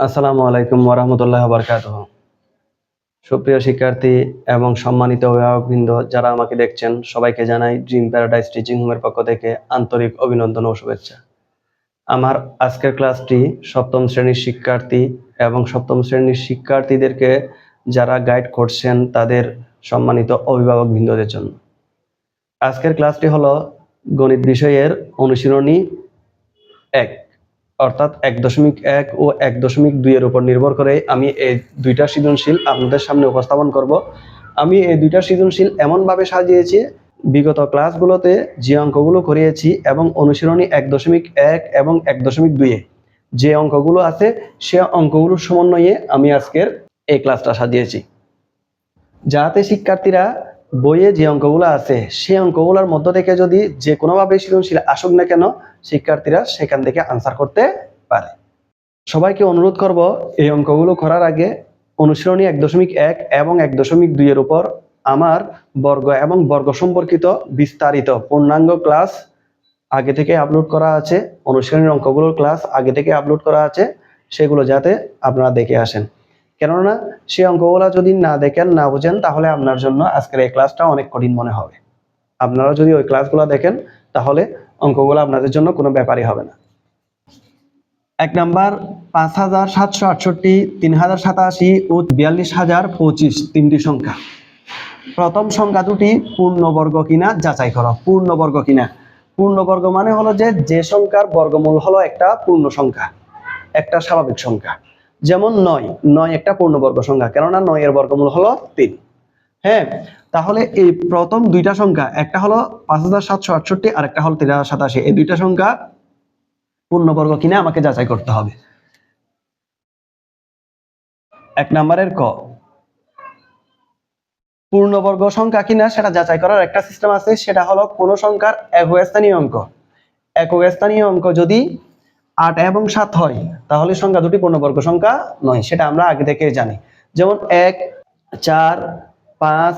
আসসালামু আলাইকুম ওয়া বারাকাতুহু। সুপ্রিয় শিক্ষার্থী এবং সম্মানিত অভিভাবকবৃন্দ যারা আমাকে দেখছেন, সবাইকে জানাই ড্রিম প্যারাডাইস টিচিং হোমের পক্ষ থেকে আন্তরিক অভিনন্দন ও শুভেচ্ছা। আমার আজকের ক্লাসটি সপ্তম শ্রেণীর শিক্ষার্থী এবং সপ্তম শ্রেণীর শিক্ষার্থীদেরকে যারা গাইড করছেন তাদের সম্মানিত অভিভাবকবৃন্দদের জন্য। আজকের ক্লাসটি হলো গণিত বিষয়ের অনুশীলনী 1 অর্থাৎ 1.1 ও 1.2 এর উপর নির্ভর করে আমি এই দুইটা সৃজনশীল আপনাদের সামনে উপস্থাপন করব। আমি এই দুইটা সৃজনশীল এমনভাবে সাজিয়েছি, বিগত ক্লাসগুলোতে যে অঙ্কগুলো করিয়েছি এবং অনুশীলনী 1.1 এবং 1.2 যে অঙ্কগুলো আছে সে অঙ্কগুলোর সমন্বয়ে আমি আজকের এই ক্লাসটা সাজিয়েছি, যাতে শিক্ষার্থীরা বইয়ে যে অঙ্কগুলো আছে সেই অঙ্কগুলোর মধ্য থেকে যদি যে কোনোভাবে সৃজনশীল আসুক না কেন, শিক্ষার্থীরা সেখান থেকে আনসার করতে পারে। সবাইকে অনুরোধ করব, এই অঙ্কগুলো করার আগে অনুশীলনী 1.1 এবং 1.2 এর উপর আমার বর্গ এবং বর্গ সম্পর্কিত বিস্তারিত পূর্ণাঙ্গ ক্লাস আগে থেকে আপলোড করা আছে। অনুশীলনের অঙ্কগুলোর ক্লাস আগে থেকে আপলোড করা আছে, সেগুলো যাতে আপনারা দেখে আসেন। কেননা সেই অঙ্কগুলো যদি না দেখেন, না বুঝেন, তাহলে আপনার জন্য আজকের এই ক্লাসটা অনেক কঠিন মনে হবে। আপনারা যদি ওই ক্লাসগুলো দেখেন তাহলে অঙ্কগুলো আপনাদের জন্য কোনো ব্যাপারই হবে না। 1 নাম্বার 5768, 3087 ও 42025 তিনটি সংখ্যা। প্রথম সংখ্যা দুটি পূর্ণবর্গ কিনা যাচাই করো। পূর্ণবর্গ কিনা, পূর্ণবর্গ মানে হলো যে সংখ্যার বর্গমূল হলো একটা পূর্ণ সংখ্যা, একটা স্বাভাবিক সংখ্যা। যেমন 9 একটা পূর্ণবর্গ সংখ্যা, কেননা 9 এর বর্গমূল হলো 3। হ্যাঁ, তাহলে এই প্রথম দুইটা সংখ্যা, একটা হলো 5768 আর একটা হলো 3087, এই দুইটা সংখ্যা পূর্ণবর্গ কিনা আমাকে যাচাই করতে হবে। 1 নম্বরের ক, পূর্ণবর্গ সংখ্যা কিনা সেটা যাচাই করার একটা সিস্টেম আছে, সেটা হলো কোন সংখ্যার একক স্থানীয় অঙ্ক। একক স্থানীয় অঙ্ক যদি 8 এবং 7 হয় তাহলে সংখ্যা দুটি পূর্ণবর্গ সংখ্যা নয়, সেটা আমরা আগে থেকে জানি। যেমন 1, 4, 5,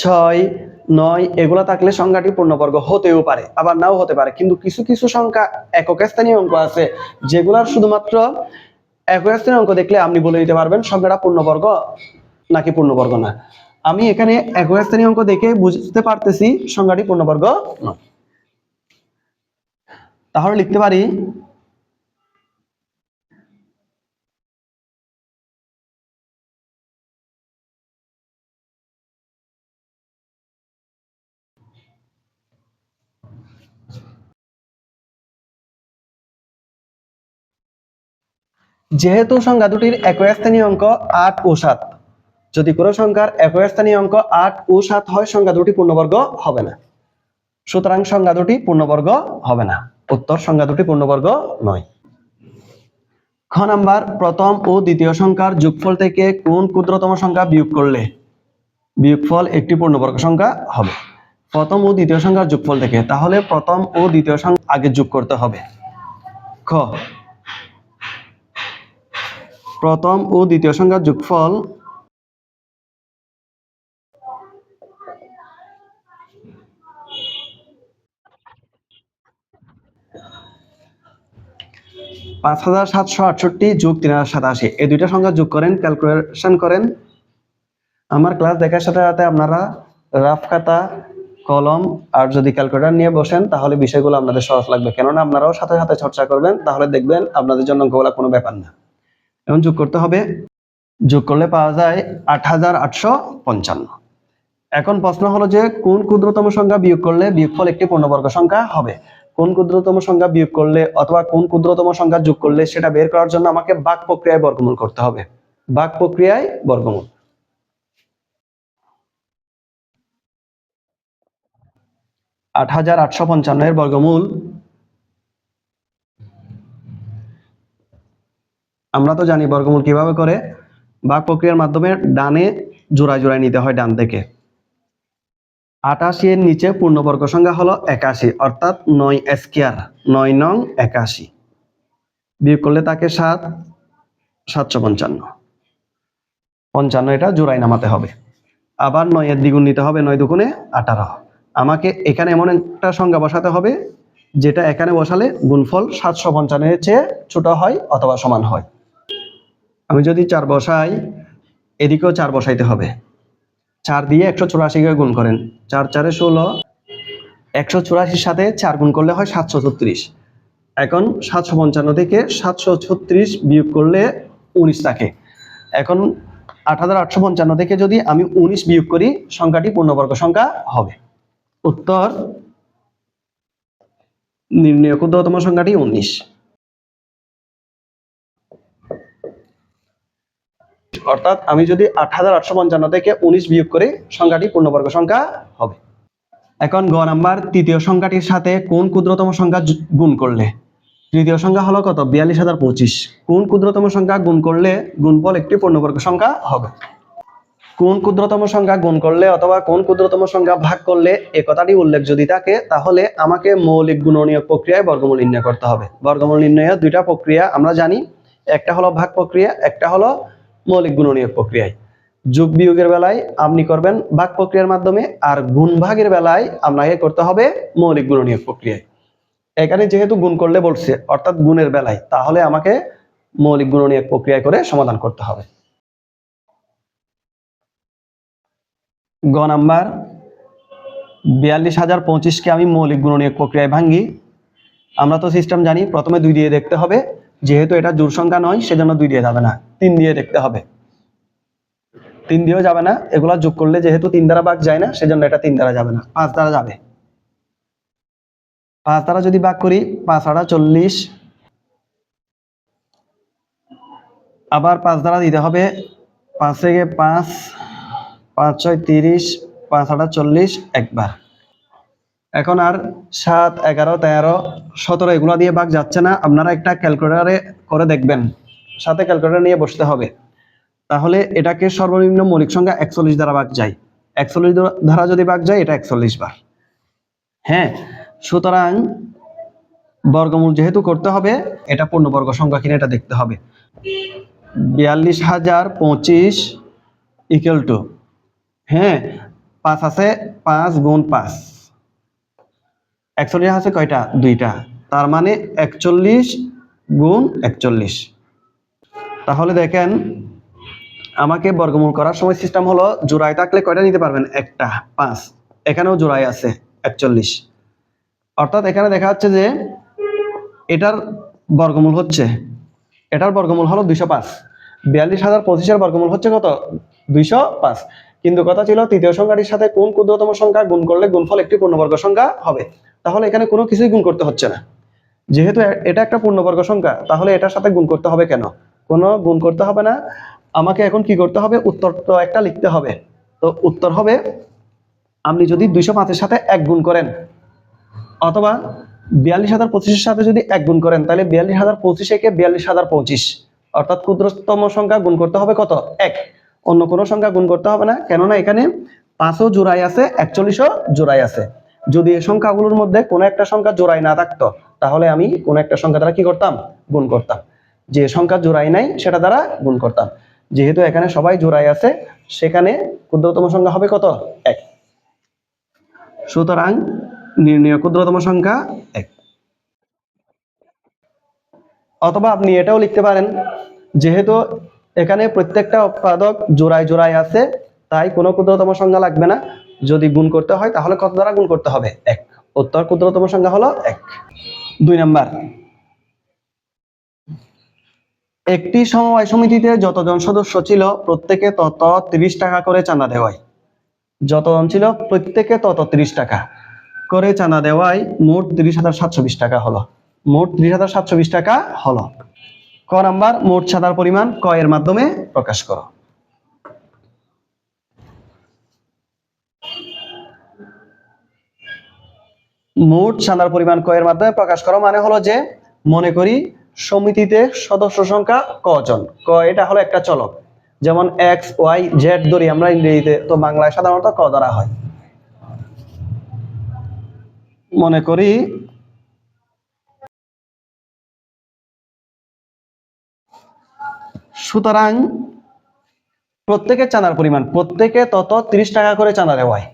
6, 9 এগুলো থাকলে সংখ্যাটি পূর্ণবর্গ হতেও পারে, আবার নাও হতে পারে। কিন্তু কিছু কিছু সংখ্যা একক স্থানীয় অঙ্ক আছে যেগুলোর শুধুমাত্র একক স্থানীয় অঙ্ক দেখলে আপনি বলে দিতে পারবেন সংখ্যাটা পূর্ণবর্গ নাকি পূর্ণবর্গ না। আমি এখানে একক স্থানীয় অঙ্ক দেখে বুঝতে পারতেছি সংখ্যাটি পূর্ণবর্গ নয়। তাহলে লিখতে পারি যেহেতু সংখ্যা দুটির একক স্থানীয় অঙ্ক 8 ও 7, যদি কোনো সংখ্যার একক স্থানীয় অঙ্ক 8 ও 7 হয়, সংখ্যা দুটি পূর্ণবর্গ হবে না। সুতরাং সংখ্যা দুটি পূর্ণবর্গ হবে না। উত্তর, সংখ্যা দুটি পূর্ণবর্গ নয়। খ নাম্বার, প্রথম ও দ্বিতীয় সংখ্যার যোগফল থেকে কোন ক্ষুদ্রতম সংখ্যা বিয়োগ করলে বিয়োগফল একটি পূর্ণবর্গ সংখ্যা হবে। প্রথম ও দ্বিতীয় সংখ্যার যোগফল থেকে, তাহলে প্রথম ও দ্বিতীয় সংখ্যা আগে যোগ করতে হবে। খ, প্রথম ও দ্বিতীয় সংখ্যার যোগফল 5768 যোগ 3087, এই দুইটা সংখ্যা যোগ করেন, ক্যালকুলেশন করেন। আমার ক্লাস দেখার সাথে সাথে আপনারা রাফ খাতা, কলম আর যদি ক্যালকুলেটর নিয়ে বসেন তাহলে বিষয়গুলো আপনাদের সহজ লাগবে, কেননা আপনারাও সাথে সাথে চর্চা করবেন, তাহলে দেখবেন আপনাদের জন্য অঙ্কগুলো কোনো ব্যাপার না। এখন যোগ করতে হবে, যোগ করলে পাওয়া যায় 8855। এখন প্রশ্ন হলো যে কোন ক্ষুদ্রতম সংখ্যা বিয়োগ করলে বিয়োগফল একটি পূর্ণবর্গ সংখ্যা হবে। কোন ক্ষুদ্রতম সংখ্যা বিয়োগ করলে অথবা কোন ক্ষুদ্রতম সংখ্যা যোগ করলে সেটা বের করার জন্য আমাকে ভাগ প্রক্রিয়ায় বর্গমূল করতে হবে। ভাগ প্রক্রিয়ায় বর্গমূল, 8855 এর বর্গমূল আমরা তো জানি বর্গমূল কিভাবে করে। ভাগ প্রক্রিয়ার মাধ্যমে ডানে জোড়ায় জোড়ায় নিতে হয়, ডান থেকে। 88 এর নিচে পূর্ণবর্গ সংখ্যা হলো 81, অর্থাৎ 9 স্কয়ার, 9 নং 81। বিয়োগ করলে তাকে 7, 755, 55 এটা জোড়ায় নামাতে হবে। আবার 9 এর দ্বিগুণ নিতে হবে, 9 দুগুণে 18। আমাকে এখানে এমন একটা সংখ্যা বসাতে হবে যেটা এখানে বসালে গুণফল 755 এর চেয়ে ছোট হয় অথবা সমান হয়। আমি যদি 4 বসাই, এদিকেও 4 বসাইতে হবে। 4 দিয়ে 184 কে গুণ করেন, 4 4 16, 184 সাথে 4 গুণ করলে হয় 736। এখন 755 থেকে 736 বিয়োগ করলে 19 থাকে। এখন 8855 থেকে যদি আমি 19 বিয়োগ করি, সংখ্যাটি পূর্ণবর্গ সংখ্যা হবে। উত্তর নির্ণয় ক্ষুদ্রতম সংখ্যাটি 19। অর্থাৎ আমি যদি 8855 থেকে 19 বিয়োগ করি, সংখ্যাটি পূর্ণবর্গ সংখ্যা হবে। এখন গ নাম্বার, তৃতীয় সংখ্যাটির সাথে কোন ক্ষুদ্রতম সংখ্যা গুণ করলে, তৃতীয় সংখ্যা হলো কত, 42025, কোন ক্ষুদ্রতম সংখ্যা গুণ করলে গুণফল একটি পূর্ণবর্গ সংখ্যা হবে। কোন ক্ষুদ্রতম সংখ্যা গুণ করলে অথবা কোন ক্ষুদ্রতম সংখ্যা ভাগ করলে এ কথাটি উল্লেখ যদি থাকে, তাহলে আমাকে মৌলিক গুণনীয়ক প্রক্রিয়ায় বর্গমূল নির্ণয় করতে হবে। বর্গমূল নির্ণয়ের দুইটা প্রক্রিয়া আমরা জানি, একটা হলো ভাগ প্রক্রিয়া, একটা হলো মৌলিক গুণনীয়ক প্রক্রিয়ায়। যোগ বিয়োগের বেলায় আপনি করবেন ভাগ প্রক্রিয়ার মাধ্যমে, আর গুণ ভাগের বেলায় আপনাকে করতে হবে মৌলিক গুণনীয়ক প্রক্রিয়ায়। এখানে যেহেতু গুণ করলে বলছে, অর্থাৎ গুণের বেলায়, তাহলে আমাকে মৌলিক গুণনীয়ক প্রক্রিয়ায় করে সমাধান করতে হবে। গ নাম্বার, 42025 কে আমি মৌলিক গুণনীয়ক প্রক্রিয়ায় ভাঙ্গি। আমরা তো সিস্টেম জানি, প্রথমে 2 দিয়ে দেখতে হবে, যেহেতু এটা জোড় সংখ্যা নয় সেজন্য 2 দিয়ে যাবে না, 3 দিয়ে দেখতে হবে। 3 দিয়েও যাবে না, এগুলা যোগ করলে যেহেতু 3 দ্বারা ভাগ যায় না, সেজন্য এটা 3 দ্বারা যাবে না, 5 দ্বারা যাবে। 5 দ্বারা যদি ভাগ করি, 5 8 40, আবার 5 দ্বারা দিতে হবে, 5 থেকে 5, 5 6 30, 5 8 40 একবার। এখন আর 7 11 13 17 এগুলা দিয়ে ভাগ যাচ্ছে না, আপনারা একটা ক্যালকুলেটরে করে দেখবেন, সাথে ক্যালকুলেটর নিয়ে বসতে হবে। তাহলে এটাকে সর্বনিম্ন মৌলিক সংখ্যা 41 দ্বারা ভাগ যায়, 41 দ্বারা যদি ভাগ যায়, এটা 41 বার। হ্যাঁ, সুতরাং বর্গমূল যেহেতু করতে হবে, এটা পূর্ণবর্গ সংখ্যা কিনা এটা দেখতে হবে। 42025 ইকুয়াল টু, হ্যাঁ 5 আছে, 5 গুণ 5, 41 আছে কয়টা, 2টা, তার মানে 41 গুণ 41। তাহলে দেখেন, আমাকে বর্গমূল করার সময় সিস্টেম হলো, জোড়ায় থাকলে কয়টা নিতে পারবেন, একটা, 5, এখানেও জোড়ায় আছে 41। অর্থাৎ এখানে দেখা যাচ্ছে যে এটার বর্গমূল হচ্ছে, এটার বর্গমূল হলো 205। 42025 এর বর্গমূল হচ্ছে কত, 205। কিন্তু কথা ছিল তৃতীয় সংখ্যাটির সাথে কোন ক্ষুদ্রতম সংখ্যা গুণ করলে গুণফল একটি পূর্ণবর্গ সংখ্যা হবে। তাহলে এখানে কোনো কিছুই গুণ করতে হচ্ছে না, যেহেতু এটা একটা পূর্ণবর্গ সংখ্যা, তাহলে এটার সাথে গুণ করতে হবে কেন, কোনো গুণ করতে হবে না। আমাকে এখন কি করতে হবে, উত্তর তো একটা লিখতে হবে। তো উত্তর হবে, আপনি যদি 205-এর সাথে 1 গুণ করেন, অথবা 42025-এর সাথে যদি 1 গুণ করেন, তাহলে 42025-কে 42025, অর্থাৎ ক্ষুদ্রতম সংখ্যা গুণ করতে হবে কত, 1, অন্য কোনো সংখ্যা গুণ করতে হবে না, কেননা এখানে 5ও জোড়ায় আছে, 41ও জোড়ায় আছে। যদি এই সংখ্যাগুলোর মধ্যে কোনো একটা সংখ্যা জোড়ায় না থাকতো, তাহলে আমি কোনো একটা সংখ্যা দ্বারা কি করতাম, গুণ করতাম। যে সংখ্যা জোড়ায় নাই সেটা দ্বারা গুণ করতাম। যেহেতু এখানে সবাই জোড়ায় আছে, সেখানে ক্ষুদ্রতম সংখ্যা হবে কত, 1। সুতরাং নির্ণয় ক্ষুদ্রতম সংখ্যা 1। অথবা আপনি এটাও লিখতে পারেন, যেহেতু এখানে প্রত্যেকটা উৎপাদক জোড়ায় জোড়ায় আছে, তাই কোনো ক্ষুদ্রতম সংখ্যা লাগবে না। যদি গুণ করতে হয় তাহলে কত দ্বারা গুণ করতে হবে, 1। উত্তর ক্ষুদ্রতম সংখ্যা হলো 1। 2 নাম্বার, একটি সমবায় সমিতিতে যতজন সদস্য ছিল প্রত্যেকে তত 30 টাকা করে চাঁদা দেওয়ায়, যতজন ছিল প্রত্যেকে তত 30 টাকা করে চাঁদা দেওয়ায় মোট 30,720 টাকা হলো। মোট 30,720 টাকা হলো। ক নাম্বার, মোট চাঁদার পরিমাণ ক এর মাধ্যমে প্রকাশ করো। মোট চাঁদার পরিমাণ ক এর মাধ্যমে প্রকাশ করো মানে হলো যে, মনে করি সমিতিতে সদস্য সংখ্যা কজন, ক এটা হলো একটা চলক, যেমন এক্স ওয়াই জেড ধরি আমরা ইংরেজিতে, তো বাংলায় সাধারণত ক ধরা হয়। মনে করি সুতরাং প্রত্যেকের চাঁদার পরিমাণ, প্রত্যেকে তত 30 টাকা করে চাঁদা দেওয়ায়,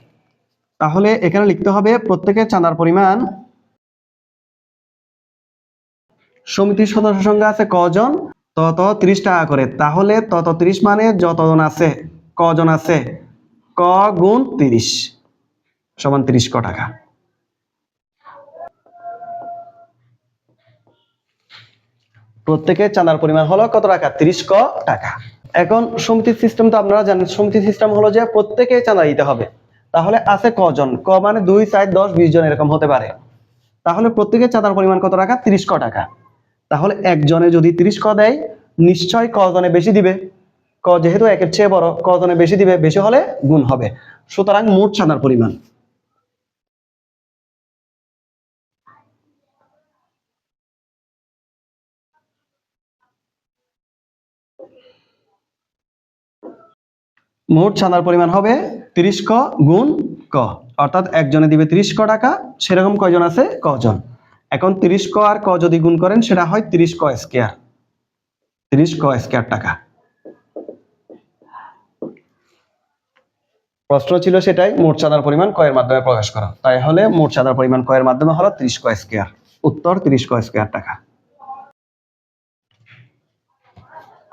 তাহলে এখানে লিখতে হবে প্রত্যেকের চাঁদার পরিমাণ, সমিতির সদস্য সংখ্যা আছে কজন, তত 30 টাকা করে, তাহলে তত 30 মানে যতজন আছে, কজন আছে, ক গুণ 30 সমান 30 ক টাকা। প্রত্যেকের চাঁদার পরিমাণ হলো কত টাকা, 30 ক টাকা। এখন সমিতির সিস্টেম তো আপনারা জানেন, সমিতির সিস্টেম হলো যে প্রত্যেকে চাঁদা দিতে হবে। তাহলে আছে কজন, ক মানে 2 4 10 20 জন এরকম হতে পারে। তাহলে প্রত্যেকের চাঁদার পরিমাণ কত টাকা, 30 ক টাকা। তাহলে একজনে যদি 30 ক দেয়, নিশ্চয় কজনে বেশি দিবে, ক যেহেতু একের চেয়ে বড়, কজনে বেশি দিবে, বেশি হলে গুণ হবে। সুতরাং মোট চাঁদার পরিমাণ মোট চাঁদার পরিমাণ হবে 30 ক গুণ ক, অর্থাৎ একজনে দিবে 30 ক টাকা, সেরকম কয়জন আছে, কজন। এখন 30 ক আর ক যদি গুণ করেন সেটা হয় 30 ক স্কয়ার, 30 ক স্কয়ার টাকা। প্রশ্ন ছিল সেটাই, মোট চাঁদার পরিমাণ ক এর মাধ্যমে প্রকাশ করা, তাই হলে মোট চাঁদার পরিমাণ ক এর মাধ্যমে হলো 30 ক স্কয়ার। উত্তর 30 ক স্কয়ার টাকা।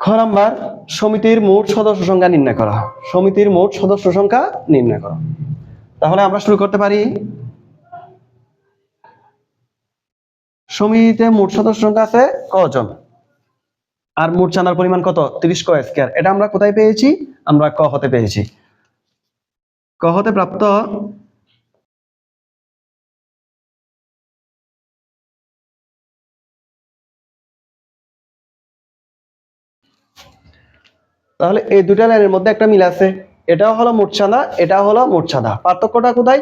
খ নাম্বার, সমিতির মোট সদস্য সংখ্যা নির্ণয় করা। সমিতির মোট সদস্য সংখ্যা নির্ণয় করা। তাহলে আমরা শুরু করতে পারি। সমিতিতে মোট সদস্য সংখ্যা আছে কজন, আর মোট চাঁদার পরিমাণ কত, 30 ক স্কয়ার। এটা আমরা কোথায় পেয়েছি, আমরা ক হতে পেয়েছি। ক হতে প্রাপ্ত তাহলে এই দুটা লাইনের মধ্যে একটা মিল আছে, এটাও হলো মোট চাঁদা, এটাও হলো মোট চাঁদা। পার্থক্যটা কোথায়,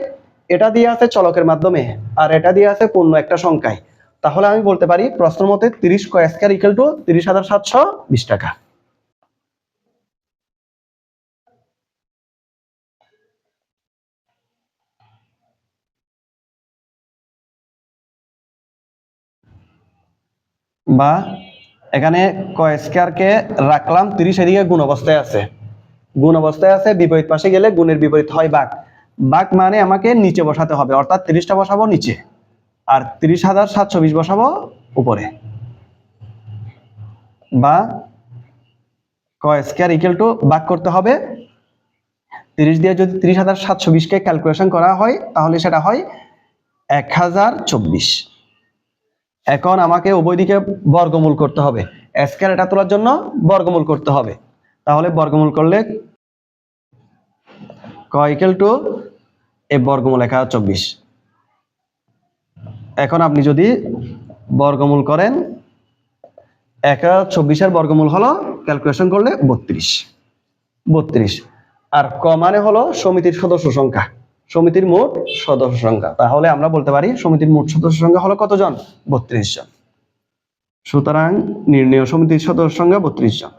এটা দিয়ে আছে চলকের মাধ্যমে আর এটা দিয়ে আছে পূর্ণ একটা সংখ্যায়। তাহলে আমি বলতে পারি প্রশ্ন মতে 30 ক স্কয়ার ইকুয়াল টু 30,720 টাকা। বা এখানে ক স্কয়ার কে রাখলাম 30, এদিকে গুণ অবস্থায় আছে, গুণ অবস্থায় আছে, বিপরীত পাশে গেলে গুণের বিপরীত হয় ভাগ। ভাগ মানে আমাকে নিচে বসাতে হবে, অর্থাৎ 30টা বসাবো নিচে আর 30,720 বসাবো উপরে। বা ক স্কয়ার ইকুয়াল টু ভাগ করতে হবে 30 দিয়ে, যদি 30,720 কে ক্যালকুলেশন করা হয় তাহলে সেটা হয় 1024। এখন আমাকে উভয় দিকে বর্গমূল করতে হবে, স্কয়ার এটা তোলার জন্য বর্গমূল করতে হবে। তাহলে বর্গমূল করলে ক ইকুয়াল টু এ বর্গমূল 1024। এখন আপনি যদি বর্গমূল করেন, 1024 এর বর্গমূল হলো ক্যালকুলেশন করলে 32। আর ক মানে হলো সমিতির সদস্য সংখ্যা, সমিতির মোট সদস্য সংখ্যা। তাহলে আমরা বলতে পারি সমিতির মোট সদস্য সংখ্যা হলো কতজন, 32 জন। সুতরাং নির্ণেয় সমিতির সদস্য সংখ্যা 32 জন।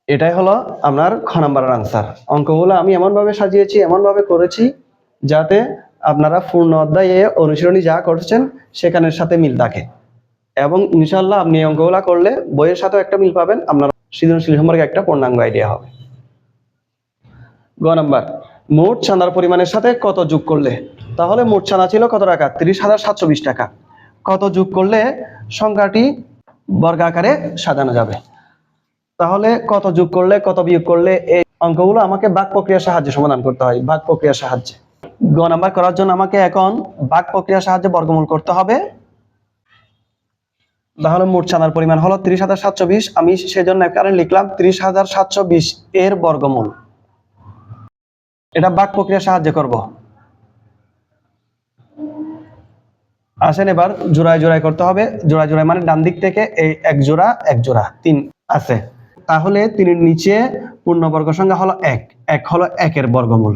এটাই হলো আপনার খ নাম্বারের আনসার। অঙ্কগুলো আমি এমন ভাবে সাজিয়েছি, এমন ভাবে করেছি যাতে আপনারা পূর্ণ অধ্যায়ে অনুশীলনী যা করছেন সেখানের সাথে মিল থাকে, এবং ইনশাআল্লাহ আপনি এই অঙ্কগুলো করলে বইয়ের সাথেও একটা মিল পাবেন, আপনার সৃজনশীল সম্পর্কে একটা পূর্ণাঙ্গ আইডিয়া হবে। গ নাম্বার, মোট চাঁদার পরিমাণের সাথে কত যোগ করলে। তাহলে মোট চাঁদা ছিল কত টাকা, 30,720 টাকা। কত যোগ করলে সংখ্যাটি বর্গাকারে সাজানো যাবে। তাহলে কত যোগ করলে কত বিয়োগ করলে, এই অঙ্কগুলো আমাকে ভাগ প্রক্রিয়ার সাহায্যে সমাধান করতে হয়, ভাগ প্রক্রিয়ার সাহায্যে। গ নাম্বার করার জন্য আমাকে এখন ভাগ প্রক্রিয়ার সাহায্যে বর্গমূল করতে হবে। তাহলে মোট চাঁদার পরিমাণ হলো 30,720, আমি সেজন্য এখানে লিখলাম 30,720 এর বর্গমূল। এটা ভাগ প্রক্রিয়ার সাহায্যে করব। আসেন এবার জোড়ায় জোড়ায় করতে হবে। জোড়ায় জোড়ায় মানে ডান দিক থেকে এই এক জোড়া 3 আছে। তাহলে 3 এর নিচে পূর্ণবর্গ সংখ্যা হলো 1, 1 হলো 1 এর বর্গমূল,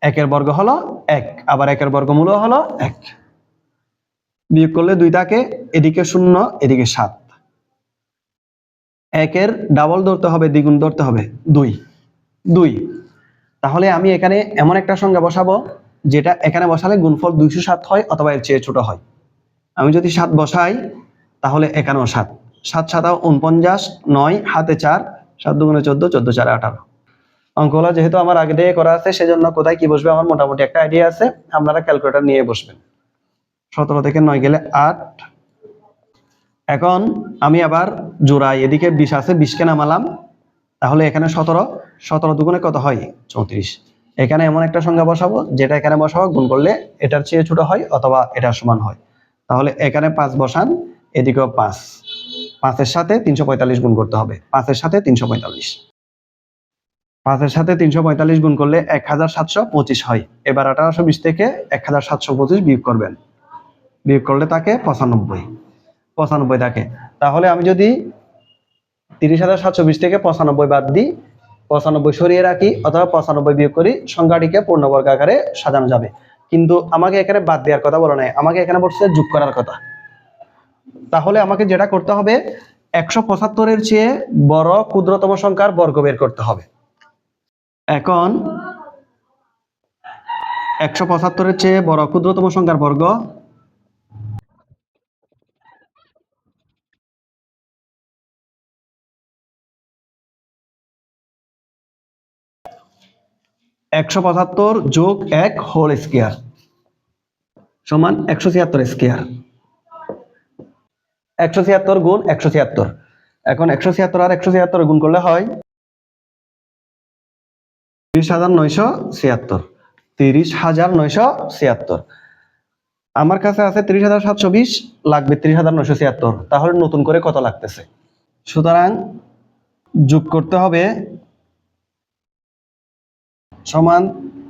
1 এর বর্গ হলো 1, আবার 1 এর বর্গমূলও হলো 1। বিয়োগ করলে 2 থাকে, এদিকে 0 এদিকে 7। 1 এর ডাবল ধরতে হবে, দ্বিগুণ ধরতে হবে, 2। তাহলে আমি এখানে এমন একটা সংখ্যা বসাবো যেটা এখানে বসালে গুণফল 207 হয় অথবা এর চেয়ে ছোট হয়। আমি যদি 7 বসাই তাহলে এখানেও 7, 7 7 49, 9 হাতে 4, 7 2 14, 14 4 18। অঙ্কগুলো যেহেতু আমার আগে থেকে করা আছে সেজন্য কোথায় কি বসবে আমার মোটামুটি একটা আইডিয়া আছে, আপনারা ক্যালকুলেটর নিয়ে বসবেন। 17 থেকে 9 গেলে 8। এখন আমি আবার জোড়াই, এদিকে 20 আছে, 20কে নামালাম, তাহলে এখানে 17 দুগুণে কত হয়? 34। এখানে এমন একটা সংখ্যা বসাবো যেটা এখানে বসাবো, গুণ করলে এটার চেয়ে ছোট হয় অথবা এটার সমান হয়। তাহলে এখানে 5 বসান, এদিকেও 5। 5-এর সাথে 345 গুণ করতে হবে। 5-এর সাথে 345, 5-এর সাথে 345 গুণ করলে 1725 হয়। এবার 1820 থেকে 1725 বিয়োগ করবেন, বিয়োগ করলে থাকে 95 থাকে। তাহলে আমি যদি 30,720 থেকে 95 বাদ দিই, 95 সরিয়ে রাখি অথবা 95 বিয়োগ করি, সংখ্যাটিকে পূর্ণবর্গ আকারে সাজানো যাবে। কিন্তু আমাকে এখানে বাদ দেওয়ার কথা বলা নাই, আমাকে এখানে বলছে যোগ করার কথা। তাহলে আমাকে যেটা করতে হবে, 175-এর চেয়ে বড় ক্ষুদ্রতম সংখ্যার বর্গ বের করতে হবে। এখন 175-এর চেয়ে বড় ক্ষুদ্রতম সংখ্যার বর্গ 175 যোগ 1 হোল স্কয়ার সমান 176 স্কয়ার। 176 গুণ 176। এখন 176 আর 176 গুণ করলে হয় 30,976। 30,976। আমার কাছে আছে 30,720, লাগবে 30,976। তাহলে নতুন করে কত লাগতেছে? সুতরাং যোগ করতে হবে সমান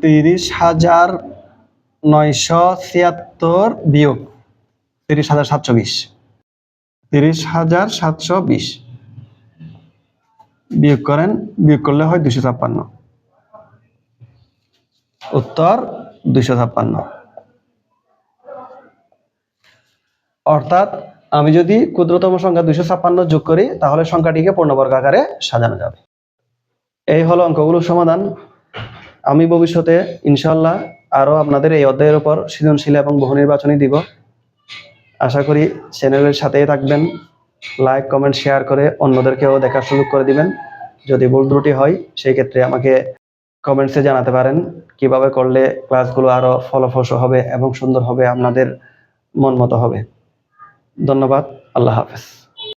30,976 বিয়োগ 30,720। 30,720 বিয়োগ করেন, বিয়োগ করলে হয় 256। উত্তর 256। অর্থাৎ আমি যদি ক্ষুদ্রতম সংখ্যা 256 যোগ করি, তাহলে সংখ্যাটিকে পূর্ণবর্গ আকারে সাজানো যাবে। এই হলো অঙ্কগুলোর সমাধান। আমি ভবিষ্যতে ইনশাআল্লাহ আরো আপনাদের এই অধ্যায়ের উপর সৃজনশীল এবং বহু নির্বাচনী দিব। আশা করি চ্যানেলের সাথেই থাকবেন। লাইক, কমেন্ট, শেয়ার করে অন্যদেরকেও দেখার সুযোগ করে দিবেন। যদি ভুল ত্রুটি হয় সেই ক্ষেত্রে আমাকে কমেন্টসে জানাতে পারেন, কিভাবে করলে ক্লাসগুলো আরো ফলপ্রসূ হবে এবং সুন্দর হবে, আপনাদের মন মতো হবে। ধন্যবাদ। আল্লাহ হাফেজ।